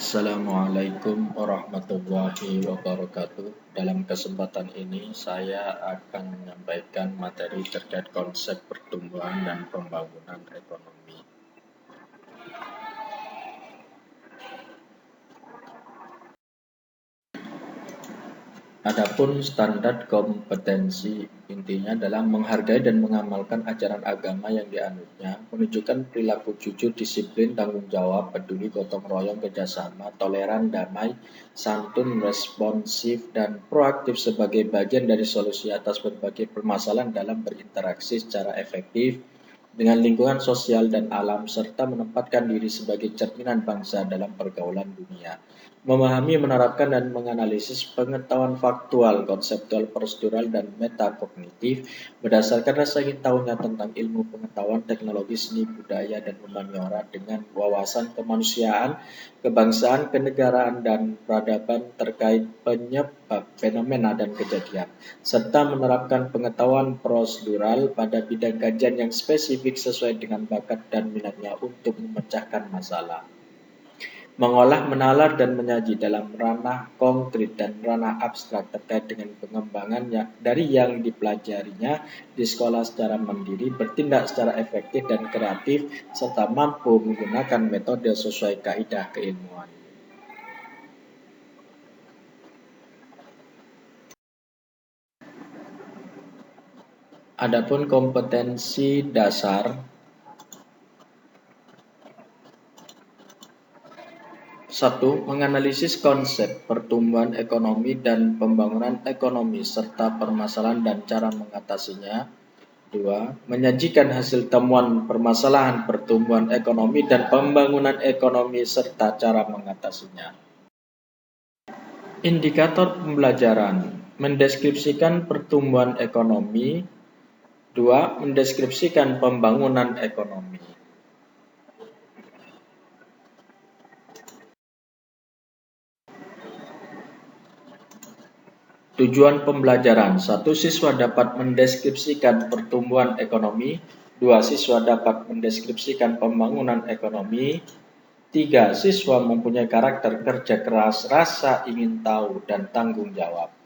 Assalamualaikum warahmatullahi wabarakatuh. Dalam kesempatan ini saya akan menyampaikan materi terkait konsep pertumbuhan dan pembangunan ekonomi. Adapun standar kompetensi intinya adalah menghargai dan mengamalkan ajaran agama yang dianutnya, menunjukkan perilaku jujur, disiplin, tanggung jawab, peduli, gotong royong, kerjasama, toleran, damai, santun, responsif, dan proaktif sebagai bagian dari solusi atas berbagai permasalahan dalam berinteraksi secara efektif dengan lingkungan sosial dan alam, serta menempatkan diri sebagai cerminan bangsa dalam pergaulan dunia. Memahami, menerapkan, dan menganalisis pengetahuan faktual, konseptual, prosedural, dan metakognitif berdasarkan rasa ingin tahunya tentang ilmu pengetahuan, teknologi, seni, budaya, dan humaniora dengan wawasan kemanusiaan, kebangsaan, kenegaraan, dan peradaban terkait penyebab, fenomena, dan kejadian, serta menerapkan pengetahuan prosedural pada bidang kajian yang spesifik sesuai dengan bakat dan minatnya untuk memecahkan masalah. Mengolah, menalar, dan menyaji dalam ranah konkret dan ranah abstrak terkait dengan pengembangan dari yang dipelajarinya di sekolah secara mandiri, bertindak secara efektif dan kreatif, serta mampu menggunakan metode sesuai kaidah keilmuan. Adapun kompetensi dasar, 1. Menganalisis konsep pertumbuhan ekonomi dan pembangunan ekonomi serta permasalahan dan cara mengatasinya. 2. Menyajikan hasil temuan permasalahan pertumbuhan ekonomi dan pembangunan ekonomi serta cara mengatasinya. Indikator pembelajaran: mendeskripsikan pertumbuhan ekonomi. 2. Mendeskripsikan pembangunan ekonomi. Tujuan pembelajaran: 1. Siswa dapat mendeskripsikan pertumbuhan ekonomi. 2. Siswa dapat mendeskripsikan pembangunan ekonomi. 3. Siswa mempunyai karakter kerja keras, rasa ingin tahu, dan tanggung jawab.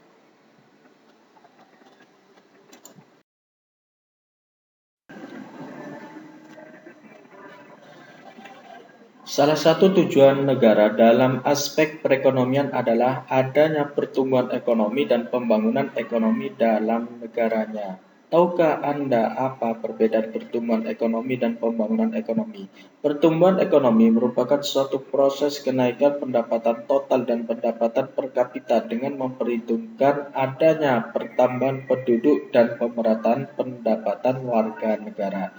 Salah satu tujuan negara dalam aspek perekonomian adalah adanya pertumbuhan ekonomi dan pembangunan ekonomi dalam negaranya. Tahukah Anda apa perbedaan pertumbuhan ekonomi dan pembangunan ekonomi? Pertumbuhan ekonomi merupakan suatu proses kenaikan pendapatan total dan pendapatan per kapita dengan memperhitungkan adanya pertambahan penduduk dan pemerataan pendapatan warga negara.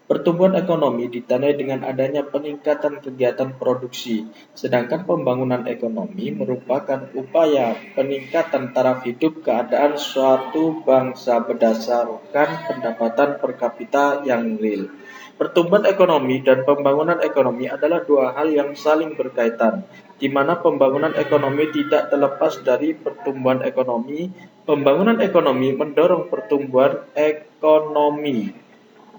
Pertumbuhan ekonomi ditandai dengan adanya peningkatan kegiatan produksi, sedangkan pembangunan ekonomi merupakan upaya peningkatan taraf hidup keadaan suatu bangsa berdasarkan pendapatan per kapita yang real. Pertumbuhan ekonomi dan pembangunan ekonomi adalah dua hal yang saling berkaitan, di mana pembangunan ekonomi tidak terlepas dari pertumbuhan ekonomi. Pembangunan ekonomi mendorong pertumbuhan ekonomi.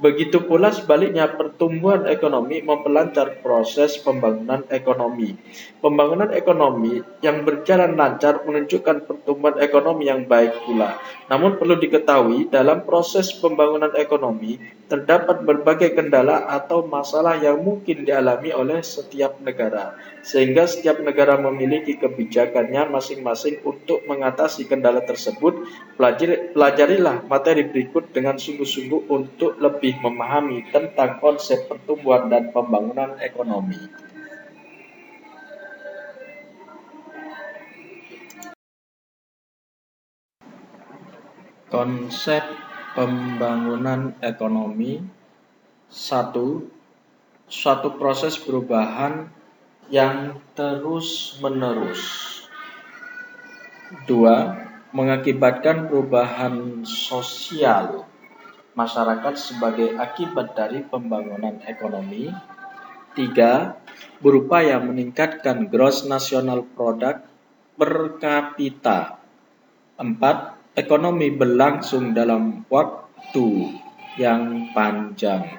Begitu pula sebaliknya, pertumbuhan ekonomi memperlancar proses pembangunan ekonomi. Pembangunan ekonomi yang berjalan lancar menunjukkan pertumbuhan ekonomi yang baik pula. Namun perlu diketahui, dalam proses pembangunan ekonomi, terdapat berbagai kendala atau masalah yang mungkin dialami oleh setiap negara, sehingga setiap negara memiliki kebijakannya masing-masing untuk mengatasi kendala tersebut. Pelajarilah materi berikut dengan sungguh-sungguh untuk lebih memahami tentang konsep pertumbuhan dan pembangunan ekonomi. Konsep pembangunan ekonomi: 1. Suatu proses perubahan yang terus-menerus. 2. Mengakibatkan perubahan sosial masyarakat sebagai akibat dari pembangunan ekonomi. 3. Berupaya meningkatkan gross national product per kapita. 4. Ekonomi berlangsung dalam waktu yang panjang.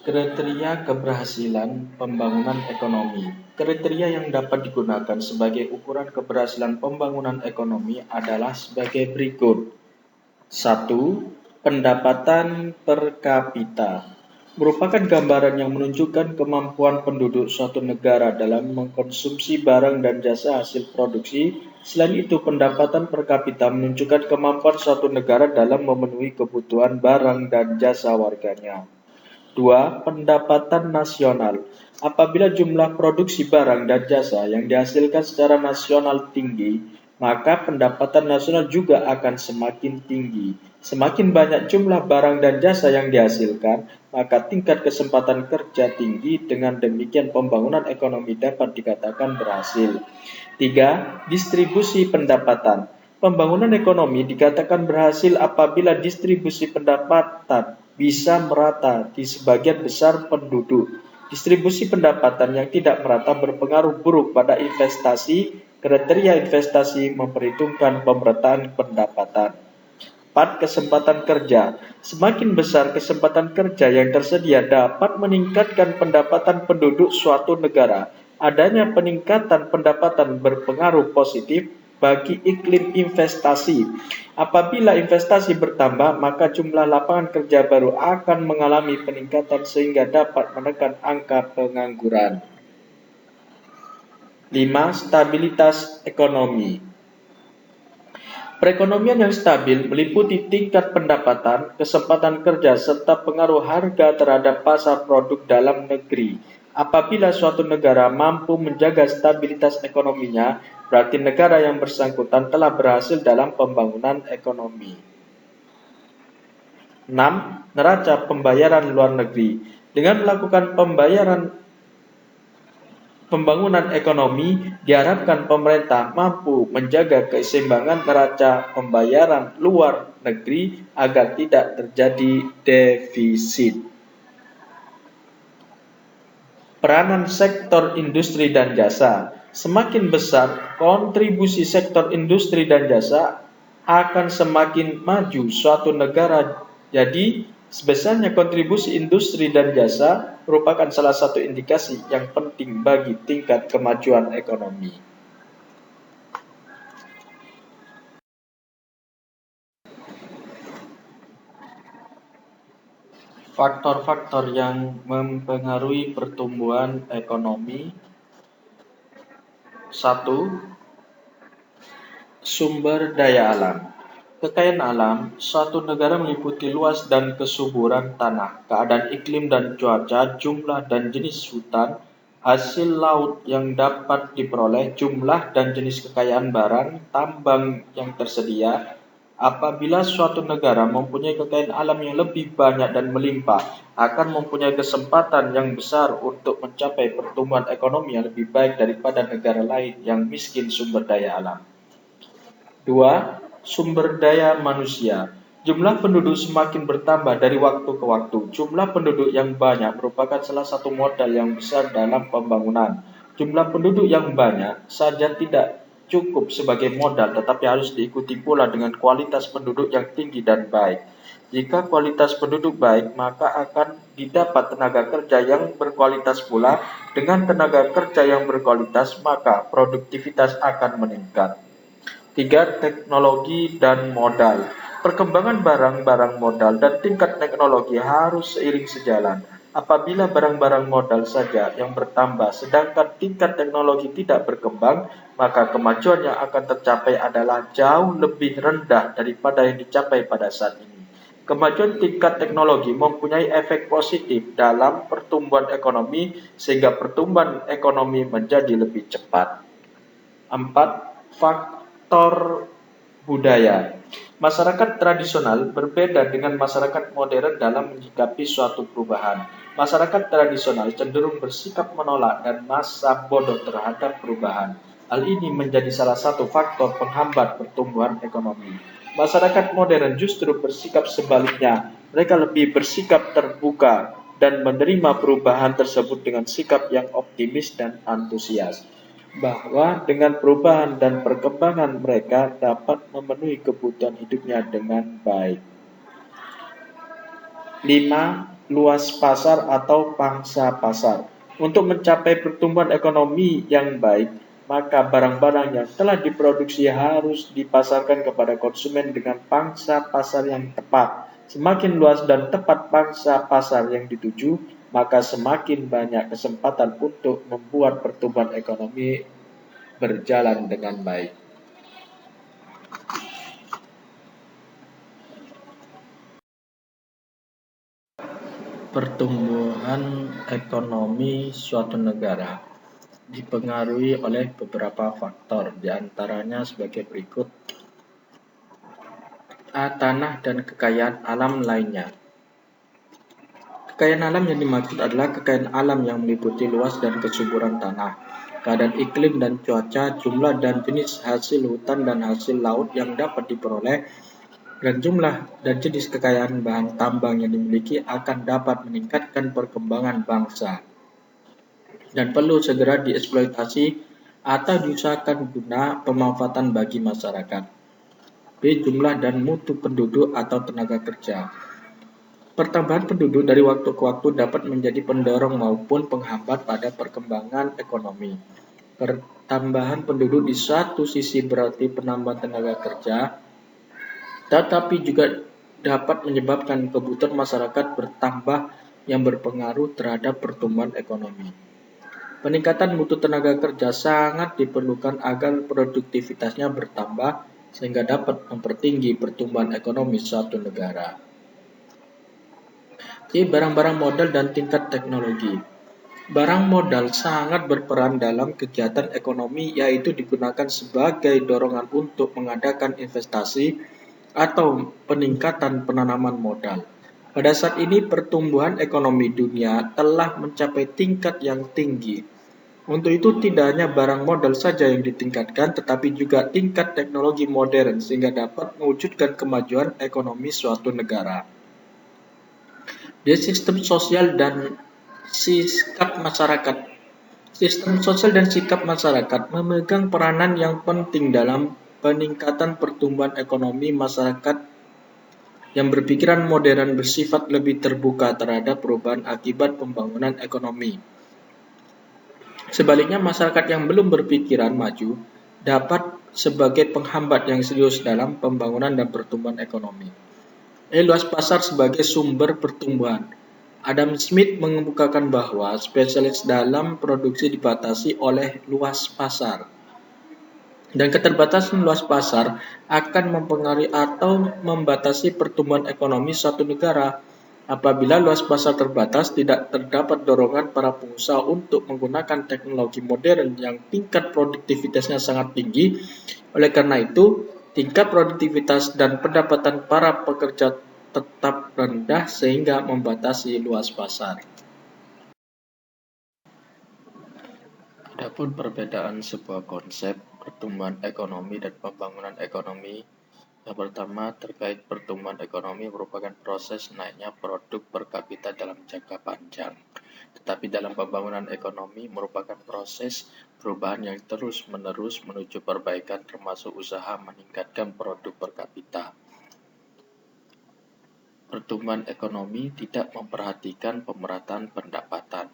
Kriteria keberhasilan pembangunan ekonomi. Kriteria yang dapat digunakan sebagai ukuran keberhasilan pembangunan ekonomi adalah sebagai berikut. 1. Pendapatan per kapita merupakan gambaran yang menunjukkan kemampuan penduduk suatu negara dalam mengkonsumsi barang dan jasa hasil produksi. Selain itu, pendapatan per kapita menunjukkan kemampuan suatu negara dalam memenuhi kebutuhan barang dan jasa warganya. 2. Pendapatan nasional. Apabila jumlah produksi barang dan jasa yang dihasilkan secara nasional tinggi, maka pendapatan nasional juga akan semakin tinggi. Semakin banyak jumlah barang dan jasa yang dihasilkan, maka tingkat kesempatan kerja tinggi. Dengan demikian, pembangunan ekonomi dapat dikatakan berhasil. 3. Distribusi pendapatan. Pembangunan ekonomi dikatakan berhasil apabila distribusi pendapatan bisa merata di sebagian besar penduduk. Distribusi pendapatan yang tidak merata berpengaruh buruk pada investasi. Kriteria investasi memperhitungkan pemerataan pendapatan. 4. Kesempatan kerja. Semakin besar kesempatan kerja yang tersedia dapat meningkatkan pendapatan penduduk suatu negara. Adanya peningkatan pendapatan berpengaruh positif bagi iklim investasi. Apabila investasi bertambah, maka jumlah lapangan kerja baru akan mengalami peningkatan sehingga dapat menekan angka pengangguran. 5. Stabilitas ekonomi. Perekonomian yang stabil meliputi tingkat pendapatan, kesempatan kerja, serta pengaruh harga terhadap pasar produk dalam negeri. Apabila suatu negara mampu menjaga stabilitas ekonominya, berarti negara yang bersangkutan telah berhasil dalam pembangunan ekonomi. 6. Neraca pembayaran luar negeri. Dengan melakukan pembangunan ekonomi, diharapkan pemerintah mampu menjaga keseimbangan neraca pembayaran luar negeri agar tidak terjadi defisit. Peranan sektor industri dan jasa. Semakin besar kontribusi sektor industri dan jasa, akan semakin maju suatu negara. Jadi, sebesarnya kontribusi industri dan jasa merupakan salah satu indikasi yang penting bagi tingkat kemajuan ekonomi. Faktor-faktor yang mempengaruhi pertumbuhan ekonomi. 1. Sumber daya alam. Kekayaan alam suatu negara meliputi luas dan kesuburan tanah, keadaan iklim dan cuaca, jumlah dan jenis hutan, hasil laut yang dapat diperoleh, jumlah dan jenis kekayaan barang tambang yang tersedia. Apabila suatu negara mempunyai kekayaan alam yang lebih banyak dan melimpah, akan mempunyai kesempatan yang besar untuk mencapai pertumbuhan ekonomi yang lebih baik daripada negara lain yang miskin sumber daya alam. 2. Sumber daya manusia. Jumlah penduduk semakin bertambah dari waktu ke waktu. Jumlah penduduk yang banyak merupakan salah satu modal yang besar dalam pembangunan. Jumlah penduduk yang banyak saja tidak cukup sebagai modal, tetapi harus diikuti pula dengan kualitas penduduk yang tinggi dan baik. Jika kualitas penduduk baik, maka akan didapat tenaga kerja yang berkualitas pula. Dengan tenaga kerja yang berkualitas, maka produktivitas akan meningkat. 3. Teknologi dan modal. Perkembangan barang-barang modal dan tingkat teknologi harus seiring sejalan. Apabila barang-barang modal saja yang bertambah sedangkan tingkat teknologi tidak berkembang, maka kemajuan yang akan tercapai adalah jauh lebih rendah daripada yang dicapai pada saat ini. Kemajuan tingkat teknologi mempunyai efek positif dalam pertumbuhan ekonomi sehingga pertumbuhan ekonomi menjadi lebih cepat. 4. Faktor budaya. Masyarakat tradisional berbeda dengan masyarakat modern dalam menyikapi suatu perubahan. Masyarakat tradisional cenderung bersikap menolak dan masa bodoh terhadap perubahan. Hal ini menjadi salah satu faktor penghambat pertumbuhan ekonomi. Masyarakat modern justru bersikap sebaliknya. Mereka lebih bersikap terbuka dan menerima perubahan tersebut dengan sikap yang optimis dan antusias, bahwa dengan perubahan dan perkembangan mereka dapat memenuhi kebutuhan hidupnya dengan baik. 5. luas pasar atau pangsa pasar. Untuk mencapai pertumbuhan ekonomi yang baik, maka barang-barang yang telah diproduksi harus dipasarkan kepada konsumen dengan pangsa pasar yang tepat. Semakin luas dan tepat pangsa pasar yang dituju, maka semakin banyak kesempatan untuk membuat pertumbuhan ekonomi berjalan dengan baik. Pertumbuhan ekonomi suatu negara dipengaruhi oleh beberapa faktor, diantaranya sebagai berikut. Tanah dan kekayaan alam lainnya. Kekayaan alam yang dimaksud adalah kekayaan alam yang meliputi luas dan kesuburan tanah, keadaan iklim dan cuaca, jumlah dan jenis hasil hutan dan hasil laut yang dapat diperoleh, dan jumlah dan jenis kekayaan bahan tambang yang dimiliki akan dapat meningkatkan perkembangan bangsa dan perlu segera dieksploitasi atau diusahakan guna pemanfaatan bagi masyarakat. B. Jumlah dan mutu penduduk atau tenaga kerja. Pertambahan penduduk dari waktu ke waktu dapat menjadi pendorong maupun penghambat pada perkembangan ekonomi. Pertambahan penduduk di satu sisi berarti penambahan tenaga kerja, tetapi juga dapat menyebabkan kebutuhan masyarakat bertambah yang berpengaruh terhadap pertumbuhan ekonomi. Peningkatan mutu tenaga kerja sangat diperlukan agar produktivitasnya bertambah sehingga dapat mempertinggi pertumbuhan ekonomi suatu negara. C. Barang-barang modal dan tingkat teknologi. Barang modal sangat berperan dalam kegiatan ekonomi, yaitu digunakan sebagai dorongan untuk mengadakan investasi atau peningkatan penanaman modal. Pada saat ini pertumbuhan ekonomi dunia telah mencapai tingkat yang tinggi. Untuk itu tidak hanya barang modal saja yang ditingkatkan, tetapi juga tingkat teknologi modern sehingga dapat mewujudkan kemajuan ekonomi suatu negara. Di sistem sosial dan sikap masyarakat. Sistem sosial dan sikap masyarakat memegang peranan yang penting dalam peningkatan pertumbuhan ekonomi. Masyarakat yang berpikiran modern bersifat lebih terbuka terhadap perubahan akibat pembangunan ekonomi. Sebaliknya, masyarakat yang belum berpikiran maju dapat sebagai penghambat yang serius dalam pembangunan dan pertumbuhan ekonomi. Luas pasar sebagai sumber pertumbuhan. Adam Smith mengemukakan bahwa spesialis dalam produksi dibatasi oleh luas pasar. Dan keterbatasan luas pasar akan mempengaruhi atau membatasi pertumbuhan ekonomi suatu negara. Apabila luas pasar terbatas, tidak terdapat dorongan para pengusaha untuk menggunakan teknologi modern yang tingkat produktivitasnya sangat tinggi. Oleh karena itu, tingkat produktivitas dan pendapatan para pekerja tetap rendah sehingga membatasi luas pasar. Adapun perbedaan sebuah konsep pertumbuhan ekonomi dan pembangunan ekonomi. Yang pertama, terkait pertumbuhan ekonomi merupakan proses naiknya produk per kapita dalam jangka panjang. Tetapi dalam pembangunan ekonomi merupakan proses perubahan yang terus-menerus menuju perbaikan termasuk usaha meningkatkan produk per kapita. Pertumbuhan ekonomi tidak memperhatikan pemerataan pendapatan,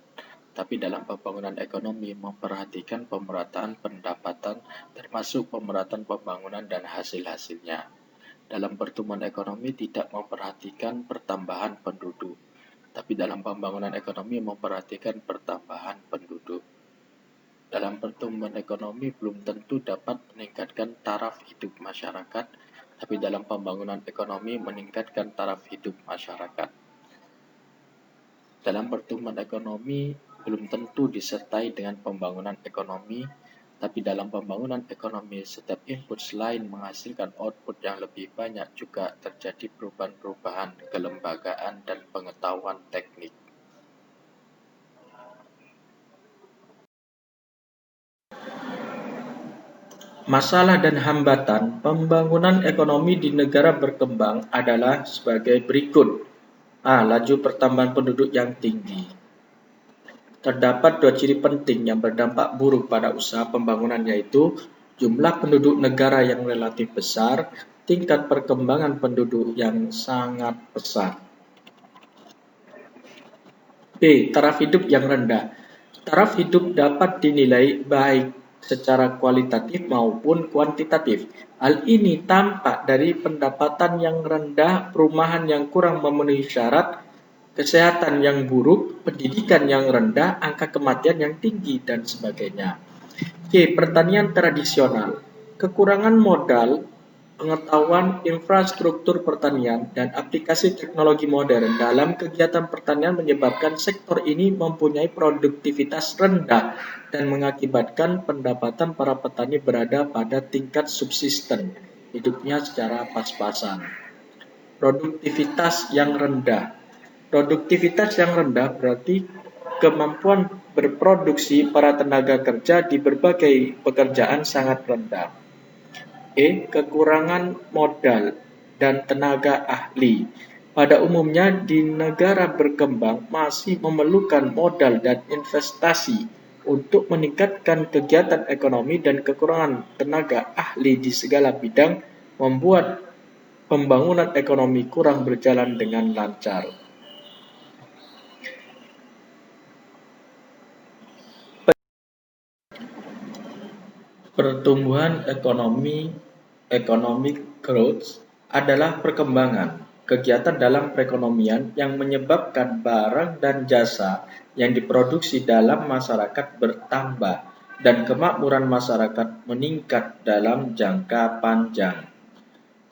tapi dalam pembangunan ekonomi memperhatikan pemerataan pendapatan termasuk pemerataan pembangunan dan hasil-hasilnya. Dalam pertumbuhan ekonomi tidak memperhatikan pertambahan penduduk, tapi dalam pembangunan ekonomi memperhatikan pertambahan penduduk. Dalam pertumbuhan ekonomi belum tentu dapat meningkatkan taraf hidup masyarakat, tapi dalam pembangunan ekonomi meningkatkan taraf hidup masyarakat. Dalam pertumbuhan ekonomi belum tentu disertai dengan pembangunan ekonomi, tapi dalam pembangunan ekonomi setiap input selain menghasilkan output yang lebih banyak juga terjadi perubahan-perubahan kelembagaan dan pengetahuan teknik. Masalah dan hambatan pembangunan ekonomi di negara berkembang adalah sebagai berikut. A. Laju pertambahan penduduk yang tinggi. Terdapat dua ciri penting yang berdampak buruk pada usaha pembangunan, yaitu jumlah penduduk negara yang relatif besar, tingkat perkembangan penduduk yang sangat pesat. B. Taraf hidup yang rendah. Taraf hidup dapat dinilai baik secara kualitatif maupun kuantitatif. Hal ini tampak dari pendapatan yang rendah, perumahan yang kurang memenuhi syarat, kesehatan yang buruk, pendidikan yang rendah, angka kematian yang tinggi, dan sebagainya. C. Pertanian tradisional. Kekurangan modal, pengetahuan, infrastruktur pertanian, dan aplikasi teknologi modern dalam kegiatan pertanian menyebabkan sektor ini mempunyai produktivitas rendah dan mengakibatkan pendapatan para petani berada pada tingkat subsisten, hidupnya secara pas-pasan. Produktivitas yang rendah. Produktivitas yang rendah berarti kemampuan berproduksi para tenaga kerja di berbagai pekerjaan sangat rendah. Kekurangan modal dan tenaga ahli. Pada umumnya di negara berkembang masih memerlukan modal dan investasi untuk meningkatkan kegiatan ekonomi, dan kekurangan tenaga ahli di segala bidang membuat pembangunan ekonomi kurang berjalan dengan lancar. Pertumbuhan ekonomi, economic growth, adalah perkembangan kegiatan dalam perekonomian yang menyebabkan barang dan jasa yang diproduksi dalam masyarakat bertambah dan kemakmuran masyarakat meningkat dalam jangka panjang.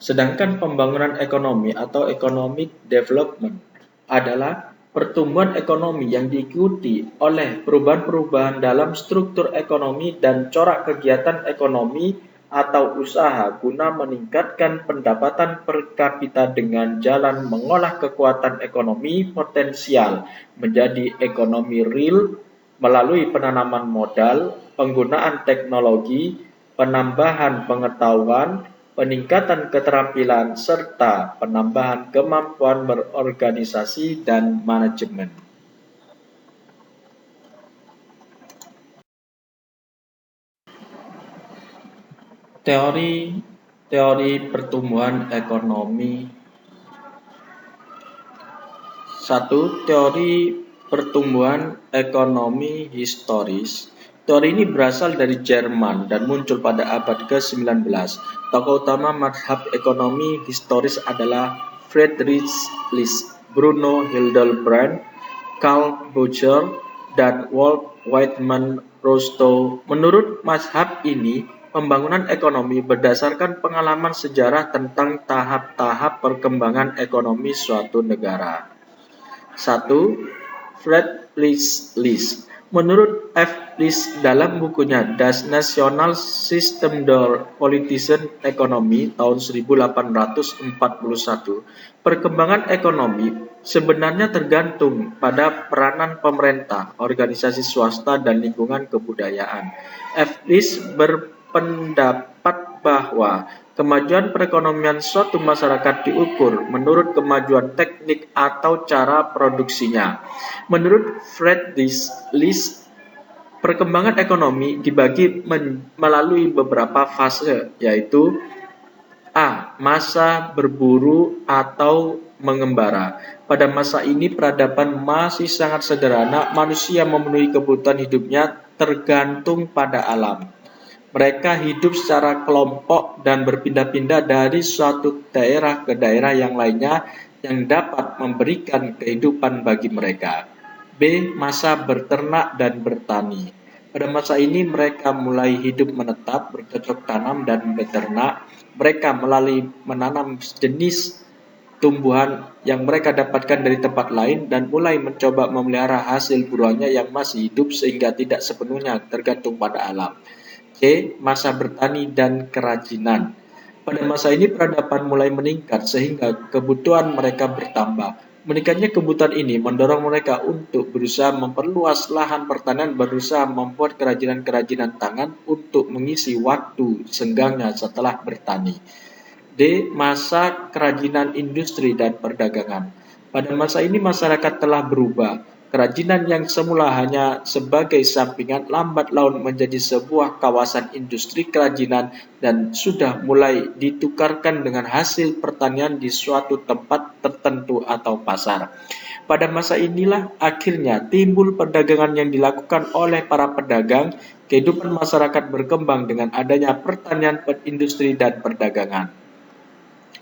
Sedangkan pembangunan ekonomi atau economic development adalah pertumbuhan ekonomi yang diikuti oleh perubahan-perubahan dalam struktur ekonomi dan corak kegiatan ekonomi atau usaha guna meningkatkan pendapatan per kapita dengan jalan mengolah kekuatan ekonomi potensial menjadi ekonomi real melalui penanaman modal, penggunaan teknologi, penambahan pengetahuan, peningkatan keterampilan, serta penambahan kemampuan berorganisasi dan manajemen. Teori pertumbuhan ekonomi. 1. Teori pertumbuhan ekonomi historis. Teori ini berasal dari Jerman dan muncul pada abad ke-19. Tokoh utama mazhab ekonomi historis adalah Friedrich List, Bruno Hildebrand, Karl Popper, dan Walt Whitman Rostow. Menurut mazhab ini, pembangunan ekonomi berdasarkan pengalaman sejarah tentang tahap-tahap perkembangan ekonomi suatu negara. 1. Friedrich List. Menurut F. List dalam bukunya Das National System der Politischen Ökonomie tahun 1841, perkembangan ekonomi sebenarnya tergantung pada peranan pemerintah, organisasi swasta, dan lingkungan kebudayaan. F. List berpendapat bahwa kemajuan perekonomian suatu masyarakat diukur menurut kemajuan teknik atau cara produksinya. Menurut Friedrich List, perkembangan ekonomi dibagi melalui beberapa fase, yaitu A. Masa berburu atau mengembara. Pada masa ini peradaban masih sangat sederhana, manusia memenuhi kebutuhan hidupnya tergantung pada alam. Mereka hidup secara kelompok dan berpindah-pindah dari suatu daerah ke daerah yang lainnya yang dapat memberikan kehidupan bagi mereka. B. Masa berternak dan bertani. Pada masa ini mereka mulai hidup menetap, bercocok tanam, dan beternak. Mereka melalui menanam jenis tumbuhan yang mereka dapatkan dari tempat lain dan mulai mencoba memelihara hasil buruannya yang masih hidup sehingga tidak sepenuhnya tergantung pada alam. C. Masa bertani dan kerajinan. Pada masa ini peradaban mulai meningkat sehingga kebutuhan mereka bertambah. Meningkatnya kebutuhan ini mendorong mereka untuk berusaha memperluas lahan pertanian, berusaha membuat kerajinan-kerajinan tangan untuk mengisi waktu senggangnya setelah bertani. D. Masa kerajinan industri dan perdagangan. Pada masa ini masyarakat telah berubah. Kerajinan yang semula hanya sebagai sampingan lambat laun menjadi sebuah kawasan industri kerajinan dan sudah mulai ditukarkan dengan hasil pertanian di suatu tempat tertentu atau pasar. Pada masa inilah akhirnya timbul perdagangan yang dilakukan oleh para pedagang. Kehidupan masyarakat berkembang dengan adanya pertanian, industri, dan perdagangan.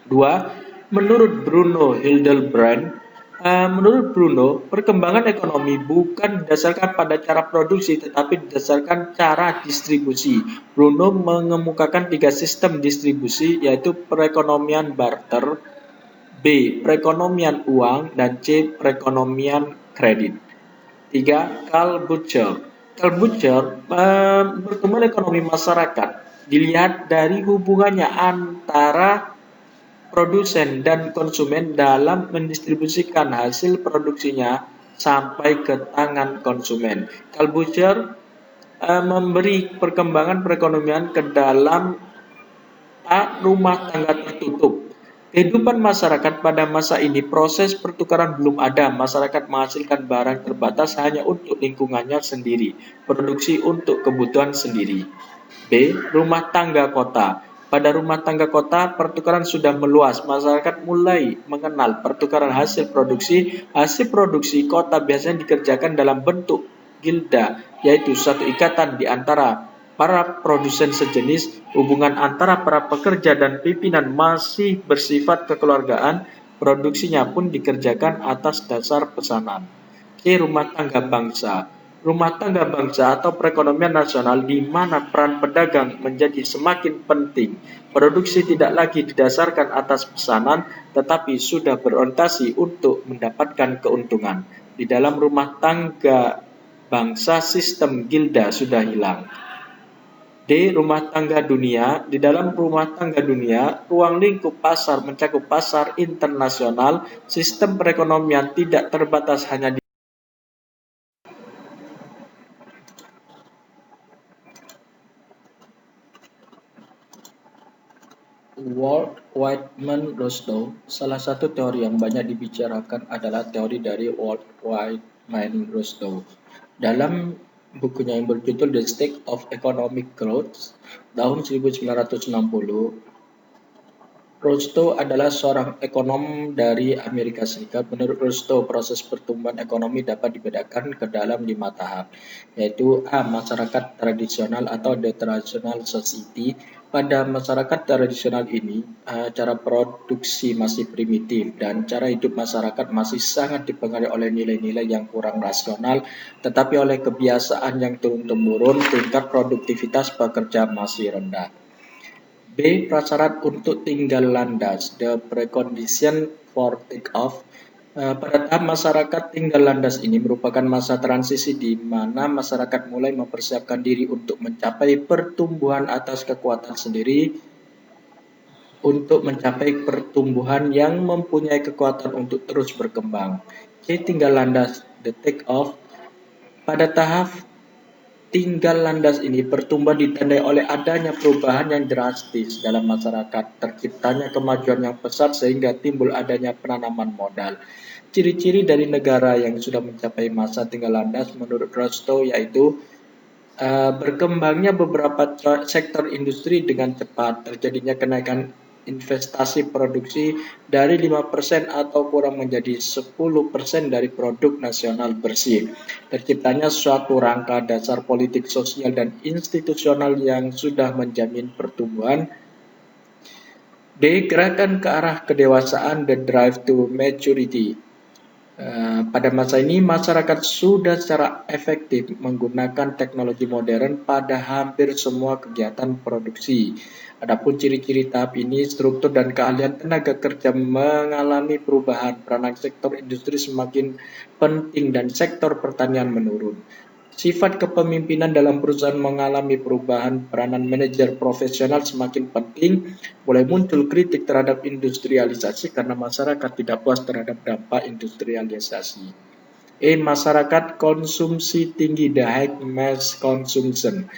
2. Menurut Bruno Hildebrand, menurut Bruno, perkembangan ekonomi bukan didasarkan pada cara produksi tetapi didasarkan cara distribusi. Bruno mengemukakan 3 sistem distribusi, yaitu perekonomian barter, B. Perekonomian uang, dan C. Perekonomian kredit. 3. Carl Butcher. Carl Butcher, pertumbuhan ekonomi masyarakat dilihat dari hubungannya antara produsen dan konsumen dalam mendistribusikan hasil produksinya sampai ke tangan konsumen. Carl Butcher memberi perkembangan perekonomian ke dalam rumah tangga tertutup. Kehidupan masyarakat pada masa ini, proses pertukaran belum ada. Masyarakat menghasilkan barang terbatas hanya untuk lingkungannya sendiri, produksi untuk kebutuhan sendiri. B. Rumah tangga kota. Pada rumah tangga kota, pertukaran sudah meluas. Masyarakat mulai mengenal pertukaran hasil produksi. Hasil produksi kota biasanya dikerjakan dalam bentuk gilda, yaitu suatu ikatan di antara para produsen sejenis. Hubungan antara para pekerja dan pimpinan masih bersifat kekeluargaan. Produksinya pun dikerjakan atas dasar pesanan. C. Rumah tangga bangsa. Rumah tangga bangsa atau perekonomian nasional di mana peran pedagang menjadi semakin penting. Produksi tidak lagi didasarkan atas pesanan, tetapi sudah berorientasi untuk mendapatkan keuntungan. Di dalam rumah tangga bangsa, sistem gilda sudah hilang. D. Rumah tangga dunia. Di dalam rumah tangga dunia, ruang lingkup pasar mencakup pasar internasional. Sistem perekonomian tidak terbatas hanya di Walt Whitman Rostow. Salah satu teori yang banyak dibicarakan adalah teori dari Walt Whitman Rostow. Dalam bukunya yang berjudul The State of Economic Growth tahun 1960, Rostow adalah seorang ekonom dari Amerika Serikat. Menurut Rostow, proses pertumbuhan ekonomi dapat dibedakan ke dalam 5 tahap, yaitu A. Masyarakat tradisional atau the traditional society. Pada masyarakat tradisional ini, cara produksi masih primitif dan cara hidup masyarakat masih sangat dipengaruhi oleh nilai-nilai yang kurang rasional, tetapi oleh kebiasaan yang turun-temurun, tingkat produktivitas pekerja masih rendah. B. Prasyarat untuk tinggal landas, the precondition for take-off. Pada tahap masyarakat tinggal landas ini merupakan masa transisi di mana masyarakat mulai mempersiapkan diri untuk mencapai pertumbuhan atas kekuatan sendiri, untuk mencapai pertumbuhan yang mempunyai kekuatan untuk terus berkembang. C. Tinggal landas, the take-off. Pada tahap tinggal landas ini, pertumbuhan ditandai oleh adanya perubahan yang drastis dalam masyarakat, terciptanya kemajuan yang pesat sehingga timbul adanya penanaman modal. Ciri-ciri dari negara yang sudah mencapai masa tinggal landas menurut Rostow yaitu berkembangnya beberapa sektor industri dengan cepat, terjadinya kenaikan investasi produksi dari 5% atau kurang menjadi 10% dari produk nasional bersih. Terciptanya suatu rangka dasar politik, sosial, dan institusional yang sudah menjamin pertumbuhan. D. Gerakan ke arah kedewasaan, the drive to maturity. Pada masa ini, masyarakat sudah secara efektif menggunakan teknologi modern pada hampir semua kegiatan produksi. Adapun ciri-ciri tahap ini, struktur dan keahlian tenaga kerja mengalami perubahan, peranan sektor industri semakin penting dan sektor pertanian menurun. Sifat kepemimpinan dalam perusahaan mengalami perubahan, peranan manajer profesional semakin penting, mulai muncul kritik terhadap industrialisasi karena masyarakat tidak puas terhadap dampak industrialisasi. Masyarakat konsumsi tinggi, the high mass consumption.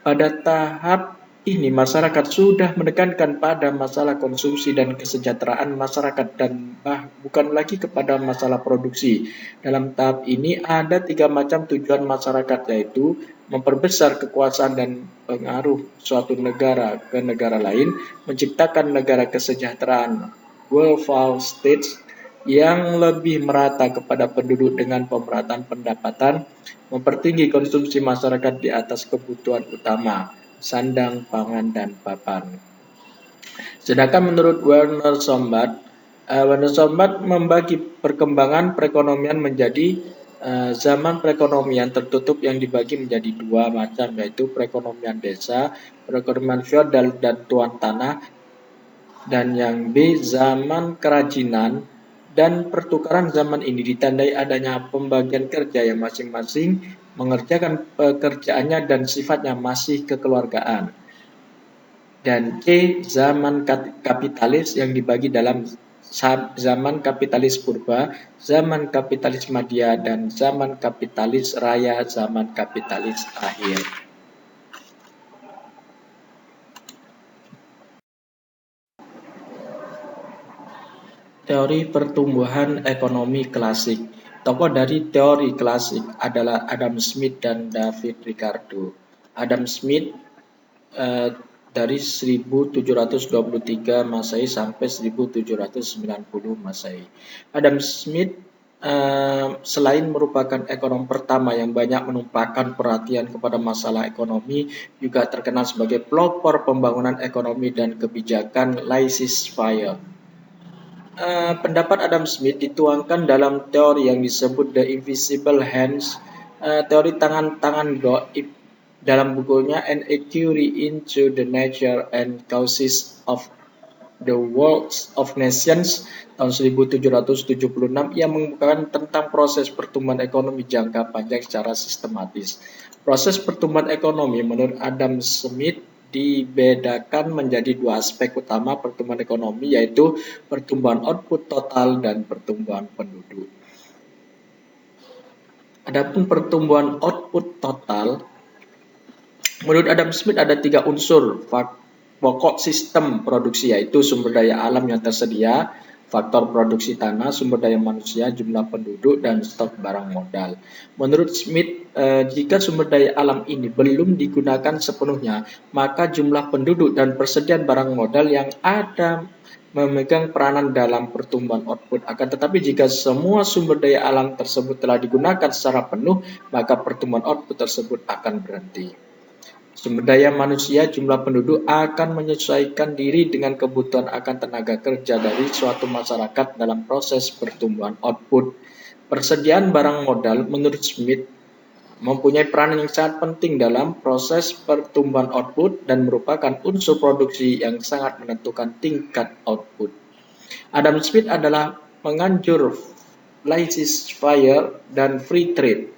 Pada tahap ini, masyarakat sudah menekankan pada masalah konsumsi dan kesejahteraan masyarakat dan bukan lagi kepada masalah produksi. Dalam tahap ini ada 3 macam tujuan masyarakat, yaitu memperbesar kekuasaan dan pengaruh suatu negara ke negara lain, menciptakan negara kesejahteraan, welfare states, yang lebih merata kepada penduduk dengan pemerataan pendapatan, mempertinggi konsumsi masyarakat di atas kebutuhan utama, sandang, pangan, dan papan. Sedangkan menurut Werner Sombart membagi perkembangan perekonomian menjadi zaman perekonomian tertutup yang dibagi menjadi dua macam, yaitu perekonomian desa, perekonomian feodal dan tuan tanah, dan yang B, zaman kerajinan dan pertukaran. Zaman ini ditandai adanya pembagian kerja yang masing-masing mengerjakan pekerjaannya dan sifatnya masih kekeluargaan. Dan C, zaman kapitalis yang dibagi dalam zaman kapitalis purba, zaman kapitalis madya, dan zaman kapitalis raya, zaman kapitalis akhir. Teori pertumbuhan ekonomi klasik. Tokoh dari teori klasik adalah Adam Smith dan David Ricardo. Adam Smith dari 1723 Masehi sampai 1790 Masehi. Adam Smith selain merupakan ekonom pertama yang banyak menumpahkan perhatian kepada masalah ekonomi, juga terkenal sebagai pelopor pembangunan ekonomi dan kebijakan laissez-faire. Pendapat Adam Smith dituangkan dalam teori yang disebut The Invisible Hands, teori tangan-tangan gaib, dalam bukunya An Inquiry into the Nature and Causes of the World of Nations tahun 1776. Ia mengemukakan tentang proses pertumbuhan ekonomi jangka panjang secara sistematis. Proses pertumbuhan ekonomi menurut Adam Smith dibedakan menjadi dua aspek utama pertumbuhan ekonomi, yaitu pertumbuhan output total dan pertumbuhan penduduk. Adapun pertumbuhan output total, menurut Adam Smith ada tiga unsur pokok sistem produksi, yaitu sumber daya alam yang tersedia, faktor produksi tanah, sumber daya manusia, jumlah penduduk, dan stok barang modal. Menurut Smith, jika sumber daya alam ini belum digunakan sepenuhnya, maka jumlah penduduk dan persediaan barang modal yang ada memegang peranan dalam pertumbuhan output. Akan tetapi jika semua sumber daya alam tersebut telah digunakan secara penuh, maka pertumbuhan output tersebut akan berhenti. Sumber daya manusia, jumlah penduduk akan menyesuaikan diri dengan kebutuhan akan tenaga kerja dari suatu masyarakat dalam proses pertumbuhan output. Persediaan barang modal, menurut Smith, mempunyai peranan yang sangat penting dalam proses pertumbuhan output dan merupakan unsur produksi yang sangat menentukan tingkat output. Adam Smith adalah menganjur laissez-faire dan free trade.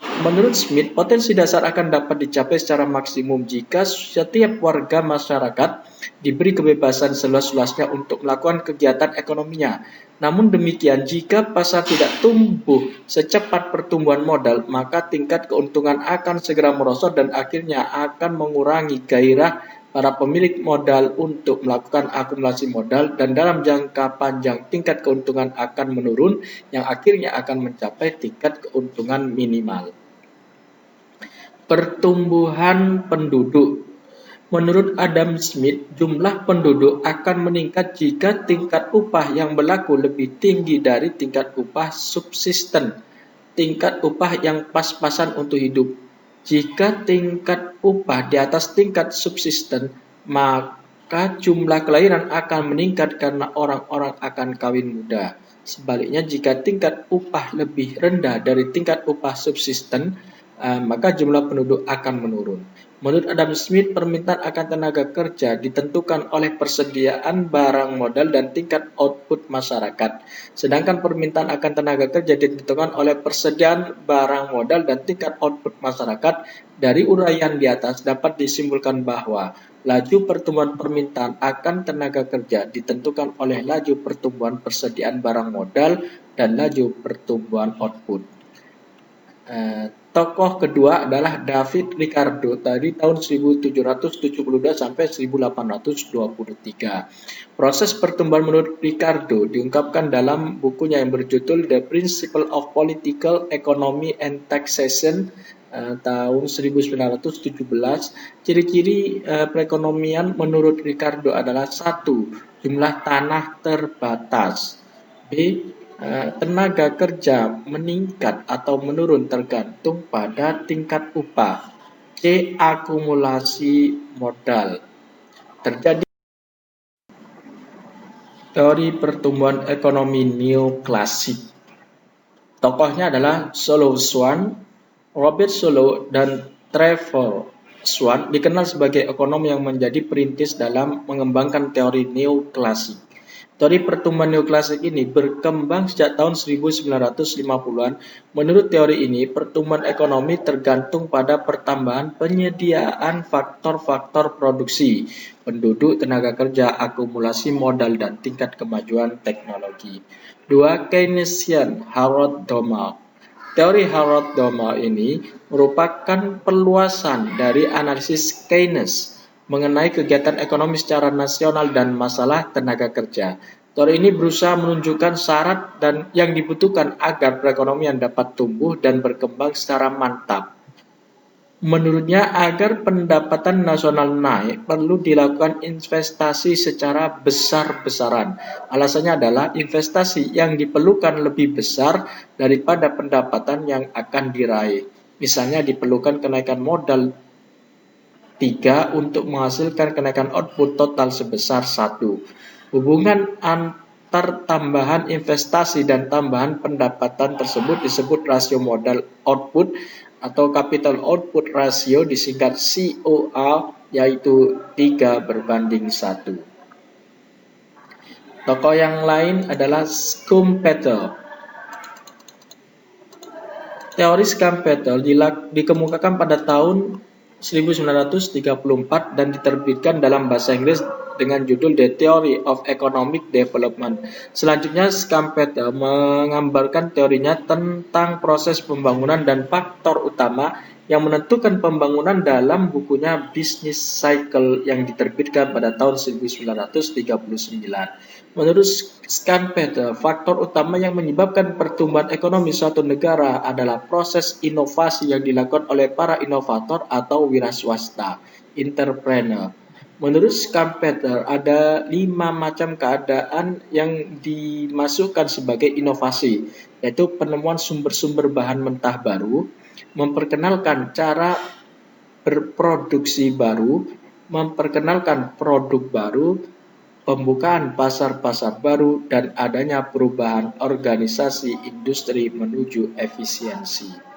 Menurut Smith, potensi dasar akan dapat dicapai secara maksimum jika setiap warga masyarakat diberi kebebasan seluas-luasnya untuk melakukan kegiatan ekonominya. Namun demikian, jika pasar tidak tumbuh secepat pertumbuhan modal, maka tingkat keuntungan akan segera merosot dan akhirnya akan mengurangi gairah para pemilik modal untuk melakukan akumulasi modal, dan dalam jangka panjang tingkat keuntungan akan menurun yang akhirnya akan mencapai tingkat keuntungan minimal. Pertumbuhan penduduk. Menurut Adam Smith, jumlah penduduk akan meningkat jika tingkat upah yang berlaku lebih tinggi dari tingkat upah subsisten, tingkat upah yang pas-pasan untuk hidup. Jika tingkat upah di atas tingkat subsisten, maka jumlah kelahiran akan meningkat karena orang-orang akan kawin muda. Sebaliknya, jika tingkat upah lebih rendah dari tingkat upah subsisten, maka jumlah penduduk akan menurun. Menurut Adam Smith, permintaan akan tenaga kerja ditentukan oleh persediaan barang modal dan tingkat output masyarakat. Sedangkan permintaan akan tenaga kerja ditentukan oleh persediaan barang modal dan tingkat output masyarakat. Dari uraian di atas dapat disimpulkan bahwa laju pertumbuhan permintaan akan tenaga kerja ditentukan oleh laju pertumbuhan persediaan barang modal dan laju pertumbuhan output. Tokoh kedua adalah David Ricardo dari tahun 1772 sampai 1823. Proses pertumbuhan menurut Ricardo diungkapkan dalam bukunya yang berjudul The Principle of Political Economy and Taxation tahun 1917. Ciri-ciri perekonomian menurut Ricardo adalah 1. Jumlah tanah terbatas. B. Tenaga kerja meningkat atau menurun tergantung pada tingkat upah. C. Akumulasi modal. Terjadi teori pertumbuhan ekonomi neoklasik. Tokohnya adalah Solow Swan, Robert Solow, dan Trevor Swan dikenal sebagai ekonom yang menjadi perintis dalam mengembangkan teori neoklasik. Teori pertumbuhan neoklasik ini berkembang sejak tahun 1950-an. Menurut teori ini, pertumbuhan ekonomi tergantung pada pertambahan penyediaan faktor-faktor produksi, penduduk, tenaga kerja, akumulasi modal, dan tingkat kemajuan teknologi. 2. Keynesian Harold Domel. Teori Harold Domel ini merupakan perluasan dari analisis Keynes mengenai kegiatan ekonomi secara nasional dan masalah tenaga kerja. Teori ini berusaha menunjukkan syarat dan yang dibutuhkan agar perekonomian dapat tumbuh dan berkembang secara mantap. Menurutnya, agar pendapatan nasional naik, perlu dilakukan investasi secara besar-besaran. Alasannya adalah investasi yang diperlukan lebih besar daripada pendapatan yang akan diraih. Misalnya diperlukan kenaikan modal 3 untuk menghasilkan kenaikan output total sebesar 1. Hubungan antar tambahan investasi dan tambahan pendapatan tersebut disebut rasio modal output atau capital output ratio, disingkat COA, yaitu 3:1. Tokoh yang lain adalah Schumpeter. Teori Schumpeter dikemukakan pada tahun 1934 dan diterbitkan dalam bahasa Inggris dengan judul The Theory of Economic Development. Selanjutnya, Schumpeter menggambarkan teorinya tentang proses pembangunan dan faktor utama yang menentukan pembangunan dalam bukunya Business Cycle yang diterbitkan pada tahun 1939. Menurut Schumpeter, faktor utama yang menyebabkan pertumbuhan ekonomi suatu negara adalah proses inovasi yang dilakukan oleh para inovator atau wira swasta, entrepreneur. Menurut Schumpeter, ada 5 macam keadaan yang dimasukkan sebagai inovasi, yaitu penemuan sumber-sumber bahan mentah baru, memperkenalkan cara berproduksi baru, memperkenalkan produk baru, pembukaan pasar-pasar baru, dan adanya perubahan organisasi industri menuju efisiensi.